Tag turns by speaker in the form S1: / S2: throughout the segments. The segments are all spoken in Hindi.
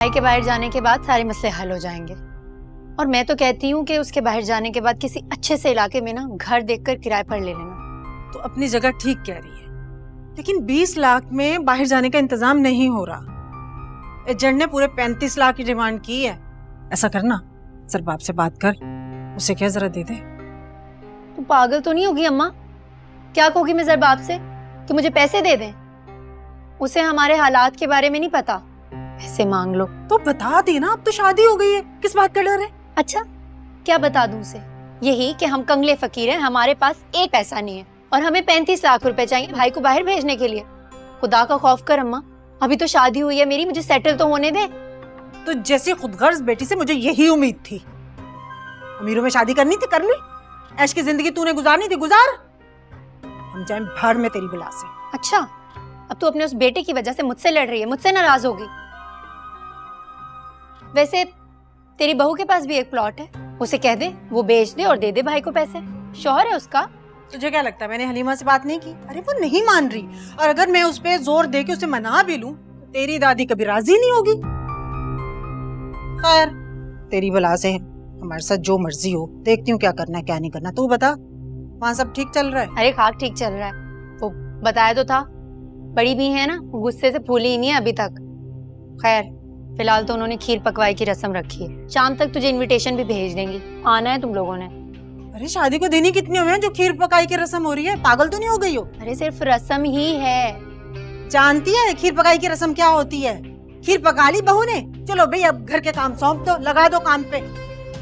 S1: भाई के बाहर जाने के बाद सारे मसले हल हो जाएंगे। और मैं तो कहती हूँ कि उसके बाहर जाने के बाद किसी अच्छे से इलाके में ना घर देखकर किराए पर ले लेना।
S2: तो अपनी जगह ठीक कह रही है, लेकिन 20 लाख में बाहर जाने का इंतजाम नहीं हो रहा। एजेंट ने पूरे 35 लाख की डिमांड की है। ऐसा करना, सर बाप से बात कर, उसे क्या जरा दे दे।
S1: तू पागल तो नहीं होगी अम्मा? क्या कहोगी मैं जरबाब से कि मुझे पैसे दे दें? उसे हमारे हालात के बारे में नहीं पता। पैसे मांग लो
S2: तो बता दे ना, अब तो शादी हो गई है, किस बात का डर है?
S1: अच्छा क्या बता दूं उसे? यही कि हम कंगले फकीर हैं, हमारे पास एक पैसा नहीं है और हमें 35 लाख रुपए चाहिए भाई को बाहर भेजने के लिए। खुदा का खौफ कर अम्मा, अभी तो शादी हुई है मेरी, मुझे सेटल तो होने दे।
S2: तो जैसी खुदगर्ज बेटी से मुझे यही उम्मीद थी। अमीरों में शादी करनी थी, कर ली। ऐश की जिंदगी तूने गुजारनी थी, गुजार। हम जाएं भाड़ में तेरी बिला से।
S1: अच्छा अब तू अपने उस बेटे की वजह से मुझसे लड़ रही है, मुझसे नाराज होगी? वैसे तेरी बहू के पास भी एक प्लॉट है, उसे कह दे वो बेच दे और दे दे भाई को पैसे। शौहर है उसका।
S2: तुझे क्या लगता है मैंने हलीमा से बात नहीं की? अरे वो नहीं मान रही, और अगर मैं उस पे जोर दे के उसे मना भी लूं, तेरी दादी कभी राजी नहीं होगी। खैर तेरी बला से हमारे साथ जो मर्जी हो, देखती हूँ क्या करना है क्या नहीं करना। तू बता, वहाँ सब ठीक चल रहा है?
S1: अरे खाक ठीक चल रहा है, वो बताया तो था। बड़ी भी है ना, वो गुस्से से फूली ही नहीं है अभी तक। खैर फिलहाल तो उन्होंने खीर पकवाई की रस्म रखी है, शाम तक तुझे इनविटेशन भी भेज देंगी, आना है तुम लोगों ने।
S2: अरे शादी को दिन ही कितने हुए हैं जो खीर पकाई की रस्म हो रही है? पागल तो नहीं हो गई हो?
S1: अरे सिर्फ रस्म ही है।
S2: जानती है खीर पकाई की रस्म क्या होती है? खीर पका ली बहू ने, चलो भाई अब घर के काम सौंप दो, लगा दो काम पे।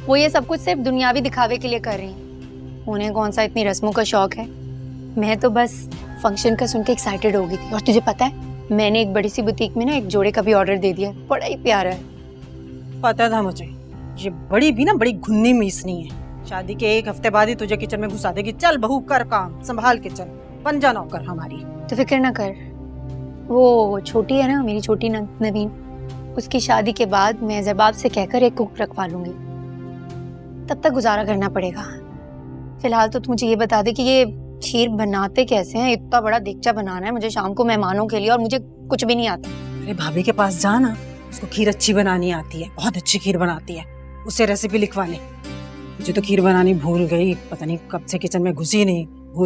S1: वो ये सब कुछ सिर्फ दुनियावी दिखावे के लिए कर रही हैं। उन्हें कौन सा इतनी रस्मों का शौक है। मैं तो बस फंक्शन का सुन के एक्साइटेड हो गई थी। और तुझे पता है मैंने एक बड़ी सी बुटीक में ना एक जोड़े का भी ऑर्डर दे दिया, बड़ा ही प्यारा है।
S2: पता था मुझे, ये बड़ी भी ना बड़ी घुन्नी मीसनी है। शादी के एक हफ्ते बाद ही तुझे किचन में घुसा देगी। चल बहू कर काम, संभाल के चल, बन जा नौकर हमारी।
S1: तो फिक्र ना कर, वो छोटी है ना मेरी छोटी नवीन, उसकी शादी के बाद मैं जरबाब से कहकर एक कुक रखवा लूंगी। तब तक गुजारा करना पड़ेगा। फिलहाल तो तू मुझे ये बता दे कि ये खीर बनाते कैसे हैं? इतना बड़ा देगचा बनाना है मुझे शाम को मेहमानों के लिए, और मुझे कुछ भी नहीं आता।
S2: अरे भाभी के पास जाना, उसको खीर अच्छी बनानी आती है, बहुत अच्छी खीर बनाती है, उससे रेसिपी लिखवा ले। मुझे तो खीर बनानी भूल गई, पता नहीं कब से किचन में घुसी नहीं।